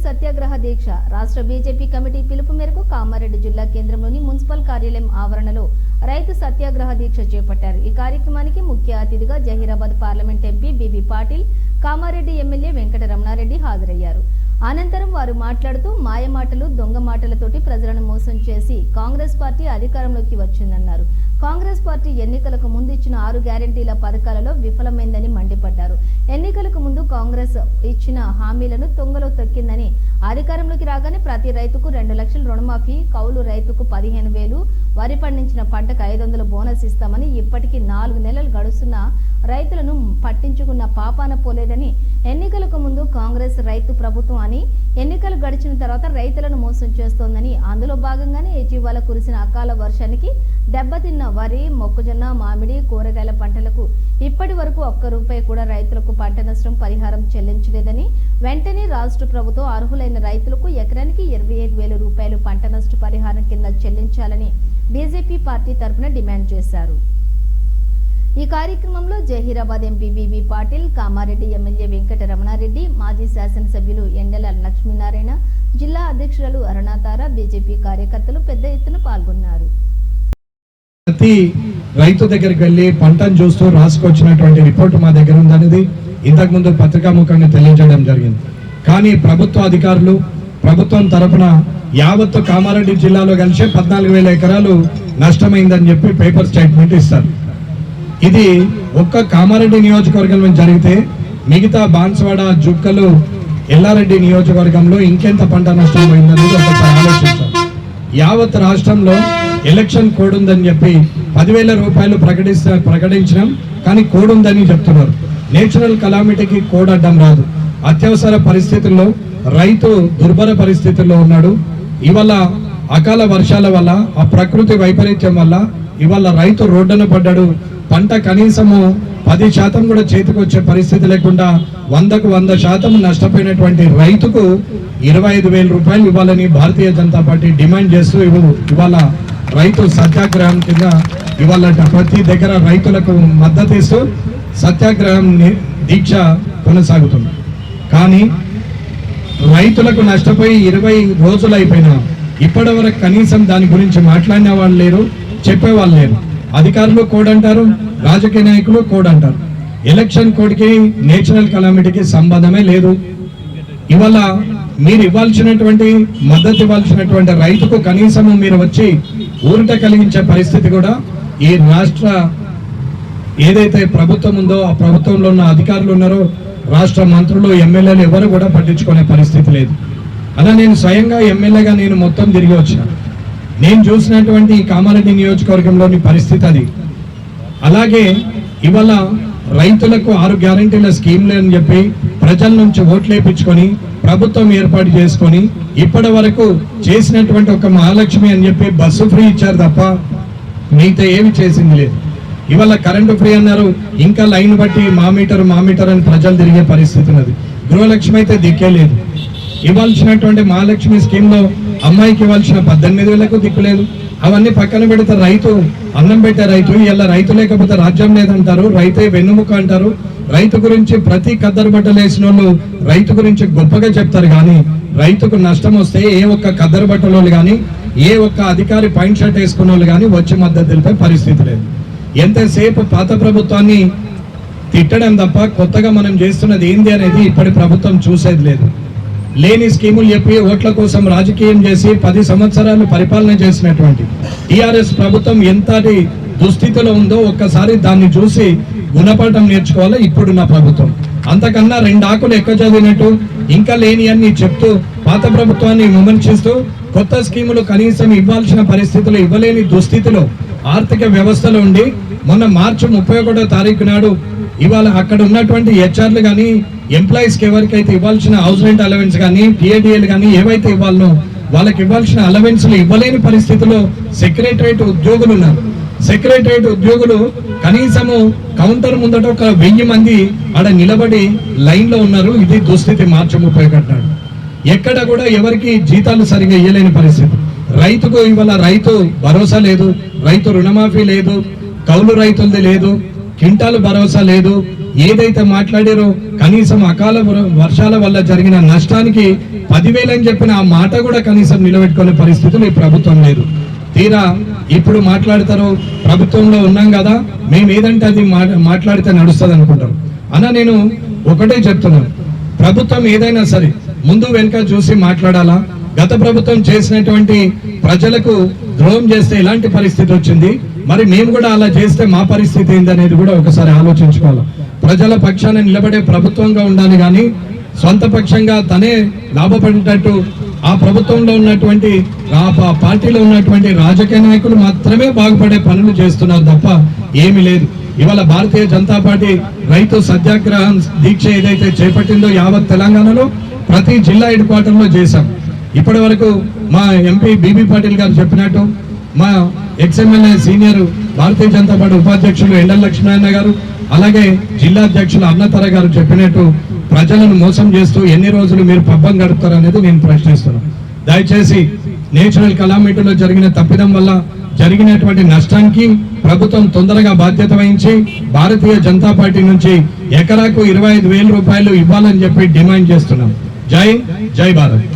సత్యాగ్రహ దీక్ష రాష్ట్ర BJP committee పిలుపు మేరకు కామారెడ్డి జిల్లా కేంద్రంలోని మున్సిపల్ కార్యాలయం ఆవరణలో రైతు సత్యాగ్రహ దీక్ష చేపట్టారు। ఈ కార్యక్రమానికి ముఖ్య అతిథిగా Zaheerabad parliament MP BB Patil, Kamareddy MLA Venkata Ramana Reddy హాజరయ్యారు। అనంతరం వారు మాట్లాడుతూ మాయమాటలు, దొంగ మాటలతోటి ప్రజలను మోసం చేసి కాంగ్రెస్ పార్టీ అధికారంలోకి వచ్చిందన్నారు। కాంగ్రెస్ పార్టీ ఎన్నికలకు ముందు ఇచ్చిన 6 గ్యారెంటీల పథకాలలో విఫలమైందని మండిపడ్డారు। ఎన్నికలకు ముందు కాంగ్రెస్ ఇచ్చిన హామీలను తొంగలో తొక్కిందని, అధికారంలోకి రాగానే ప్రతి రైతుకు 2 లక్షల రుణమాఫీ, కౌలు రైతుకు 15,000, వరి పండించిన పంటకు 500 బోనస్ ఇస్తామని ఇప్పటికీ 4 నెలలు గడుస్తున్నా రైతులను పట్టించుకున్న పాపాన పోలేదని, ఎన్నికలకు ముందు కాంగ్రెస్ రైతు ప్రభుత్వం అని, ఎన్నికలు గడిచిన తర్వాత రైతులను మోసం చేస్తోందని, అందులో భాగంగానే ఇటీవల కురిసిన అకాల వర్షానికి దెబ్బతిన్న వరి, మొక్కజొన్న, మామిడి, కూరగాయల పంటలకు ఇప్పటి వరకు ఒక్క రూపాయి కూడా రైతులకు పంట నష్టం పరిహారం చెల్లించలేదని, వెంటనే రాష్ట్ర ప్రభుత్వం అర్హులైన రైతులకు ఎకరానికి 25,000 రూపాయలు పంట నష్ట పరిహారం కింద చెల్లించాలని బీజేపీ పార్టీ తరఫున డిమాండ్ చేశారు। ఈ కార్యక్రమంలో Zaheerabad MP BB Patil, Kamareddy MLA Venkata Ramana Reddy, మాజీ శాసనసభ్యులు ఎండల లక్ష్మీనారాయణ, జిల్లా అధ్యక్షురాలు అరుణాతార, బీజేపీ కార్యకర్తలు పెద్ద ఎత్తున పాల్గొన్నారు। ప్రతి రైతు దగ్గరికి వెళ్ళి పంటను చూస్తూ రాసుకొచ్చినటువంటి రిపోర్ట్ మా దగ్గర ఉందనేది ఇంతకుముందు పత్రికాముఖంగా తెలియజేయడం జరిగింది। కానీ ప్రభుత్వ అధికారులు ప్రభుత్వం తరఫున యావత్తు కామారెడ్డి జిల్లాలో కలిసి 14,000 ఎకరాలు నష్టమైందని చెప్పి పేపర్ స్టేట్మెంట్ ఇస్తారు। ఇది ఒక్క కామారెడ్డి నియోజకవర్గంలో జరిగితే మిగతా బాన్స్వాడ, జుక్కలు, ఎల్లారెడ్డి నియోజకవర్గంలో ఇంకెంత పంట నష్టం పోయిందనేది ఒకసారి ఆలోచిస్తారు। యావత్ రాష్ట్రంలో ఎలక్షన్ కోడ్ ఉందని చెప్పి 10,000 రూపాయలు ప్రకటించడం, కానీ కోడ్ ఉందని చెప్తున్నారు। నేచురల్ కలామిటీకి కోడ్ అడ్డం రాదు। అత్యవసర పరిస్థితుల్లో రైతు దుర్భర పరిస్థితుల్లో ఉన్నాడు। ఇవాళ అకాల వర్షాల వల్ల, ఆ ప్రకృతి వైపరీత్యం వల్ల ఇవాళ రైతు రోడ్డున పడ్డాడు। పంట కనీసము 10% కూడా చేతికి వచ్చే పరిస్థితి లేకుండా 100కు 100% నష్టపోయినటువంటి రైతుకు 25,000 రూపాయలు ఇవ్వాలని భారతీయ జనతా పార్టీ డిమాండ్ చేస్తూ ఇవాళ రైతు సత్యాగ్రహం కింద ఇవాళ ప్రతి దగ్గర రైతులకు మద్దతు ఇస్తూ సత్యాగ్రహం దీక్ష కొనసాగుతుంది। కానీ రైతులకు నష్టపోయి 20 రోజులు అయిపోయినా ఇప్పటి వరకు కనీసం దాని గురించి మాట్లాడిన వాళ్ళు లేరు, చెప్పేవాళ్ళు లేరు। అధికారులు కోడ్ అంటారు, రాజకీయ నాయకులు కోడ్ అంటారు। ఎలక్షన్ కోడ్కి నేచురల్ కలామిటీకి సంబంధమే లేదు। ఇవాళ మీరు ఇవ్వాల్సినటువంటి మద్దతు ఇవ్వాల్సినటువంటి రైతుకు కనీసము మీరు వచ్చి ఊరట కలిగించే పరిస్థితి కూడా ఈ రాష్ట్ర ఏదైతే ప్రభుత్వం ఉందో ఆ ప్రభుత్వంలో ఉన్న అధికారులు ఉన్నారో, రాష్ట్ర మంత్రులు, ఎమ్మెల్యేలు ఎవరు కూడా పట్టించుకునే పరిస్థితి లేదు। అలా నేను స్వయంగా ఎమ్మెల్యేగా నేను మొత్తం తిరిగి వచ్చిన, నేను చూసినటువంటి ఈ కామారెడ్డి నియోజకవర్గంలోని పరిస్థితి అది। అలాగే ఇవాళ రైతులకు 6 గ్యారెంటీల స్కీమ్లు అని చెప్పి ప్రజల నుంచి ఓట్లేపించుకొని ప్రభుత్వం ఏర్పాటు చేసుకొని ఇప్పటి వరకు చేసినటువంటి ఒక మహాలక్ష్మి అని చెప్పి బస్సు ఫ్రీ ఇచ్చారు తప్ప మిగతా ఏమి చేసింది లేదు। ఇవాళ కరెంటు ఫ్రీ అన్నారు, ఇంకా లైన్ బట్టి మా మీటర్ అని ప్రజలు తిరిగే పరిస్థితి ఉన్నది। గృహలక్ష్మి అయితే దిక్కే లేదు। ఇవ్వాల్సినటువంటి మహాలక్ష్మి స్కీమ్లో అమ్మాయికి ఇవ్వాల్సిన 18,000కు దిక్కులేదు। అవన్నీ పక్కన పెడితే రైతు అన్నం పెట్టే రైతు ఇలా రైతు లేకపోతే రాజ్యం లేదంటారు, రైతే వెన్నుముక అంటారు। రైతు గురించి ప్రతి కద్దరు బట్టలు వేసిన వాళ్ళు రైతు గురించి గొప్పగా చెప్తారు, కానీ రైతుకు నష్టం వస్తే ఏ ఒక్క కద్దరు బట్టల వాళ్ళు కానీ, ఏ ఒక్క అధికారి పాయింట్ షర్ట్ వేసుకున్న వాళ్ళు కానీ వచ్చి మద్దతు తెలిపే పరిస్థితి లేదు। ఎంతసేపు పాత ప్రభుత్వాన్ని తిట్టడం తప్ప కొత్తగా మనం చేస్తున్నది ఏంది అనేది ఇప్పటి ప్రభుత్వం చూసేది లేదు। లేని స్కీములు చెప్పి ఓట్ల కోసం రాజకీయం చేసి 10 సంవత్సరాలు పరిపాలన చేసినటువంటి టీఆర్ఎస్ ప్రభుత్వం ఎంతటి దుస్థితిలో ఉందో ఒక్కసారి దాన్ని చూసి గుణపాఠం నేర్చుకోవాలి ఇప్పుడున్న ప్రభుత్వం। అంతకన్నా 2 ఆకులు ఎక్కువ చదివినట్టు ఇంకా లేని అన్ని చెప్తూ పాత ప్రభుత్వాన్ని విమర్శిస్తూ కొత్త స్కీములు కనీసం ఇవ్వాల్సిన పరిస్థితులు ఇవ్వలేని దుస్థితిలో ఆర్థిక వ్యవస్థలో ఉండి మొన్న మార్చి 31వ తారీఖు నాడు ఇవాళ అక్కడ ఉన్నటువంటి హెచ్ఆర్లు కానీ, ఎంప్లాయీస్కి ఎవరికైతే ఇవ్వాల్సిన హౌస్ రెంట్ అలవెన్స్ కానీ, టీఏడిఎల్ కానీ ఏవైతే ఇవ్వాలనో వాళ్ళకి ఇవ్వాల్సిన అలవెన్స్లు ఇవ్వలేని పరిస్థితిలో సెక్రటరేట్ ఉద్యోగులు ఉన్నారు। సెక్రటరేట్ ఉద్యోగులు కనీసము కౌంటర్ ముందట ఒక 1000 మంది ఆడ నిలబడి లైన్లో ఉన్నారు। ఇది దుస్థితి మార్చి 31 నాడు। ఎక్కడ కూడా ఎవరికి జీతాలు సరిగా ఇవ్వలేని పరిస్థితి। రైతుకు ఇవాళ రైతు భరోసా లేదు, రైతు రుణమాఫీ లేదు, కౌలు రైతులది లేదు, క్వింటాలు భరోసా లేదు, ఏదైతే మాట్లాడారో కనీసం అకాల వర్షాల వల్ల జరిగిన నష్టానికి 10,000 అని చెప్పిన ఆ మాట కూడా కనీసం నిలబెట్టుకునే పరిస్థితులు ఈ ప్రభుత్వం లేదు. తీరా ఇప్పుడు మాట్లాడతారు ప్రభుత్వంలో ఉన్నాం కదా మేము ఏదంటే అది మాట్లాడితే నడుస్తుంది అనుకుంటారు. అన్న నేను ఒకటే చెప్తున్నాను, ప్రభుత్వం ఏదైనా సరే ముందు వెనుక చూసి మాట్లాడాలా. గత ప్రభుత్వం చేసినటువంటి ప్రజలకు ద్రోహం చేస్తే ఎలాంటి పరిస్థితి వచ్చింది, మరి మేము కూడా అలా చేస్తే మా పరిస్థితి ఏందనేది కూడా ఒకసారి ఆలోచించుకోవాలి. ప్రజల పక్షాన నిలబడే ప్రభుత్వంగా ఉండాలి కానీ సొంత పక్షంగా తనే లాభపడేటట్టు ఆ ప్రభుత్వంలో ఉన్నటువంటి ఆ పార్టీలో ఉన్నటువంటి రాజకీయ నాయకులు మాత్రమే బాగుపడే పనులు చేస్తున్నారు తప్ప ఏమీ లేదు. ఇవాళ భారతీయ జనతా పార్టీ రైతు సత్యాగ్రహం దీక్ష ఏదైతే చేపట్టిందో యావత్ తెలంగాణలో ప్రతి జిల్లా హెడ్ క్వార్టర్లో చేశాం. ఇప్పటి వరకు మా ఎంపీ బీబీ పాటిల్ గారు చెప్పినట్టు మా ex-MLA senior Bharatiya Janata party ఉపాధ్యక్షులు ఎండల లక్ష్మీనారాయణ గారు అలాగే జిల్లా అధ్యక్షులు అన్నతర గారు చెప్పినట్టు ప్రజలను మోసం చేస్తూ ఎన్ని రోజులు మీరు పబ్బం గడుపుతారు అనేది నేను ప్రశ్నిస్తున్నాను. దయచేసి నేచురల్ కలామిటీలో జరిగిన తప్పిదం వల్ల జరిగినటువంటి నష్టానికి ప్రభుత్వం తొందరగా బాధ్యత వహించి భారతీయ జనతా పార్టీ నుంచి ఎకరాకు 25,000 రూపాయలు ఇవ్వాలని చెప్పి డిమాండ్ చేస్తున్నాం. జై భారత్.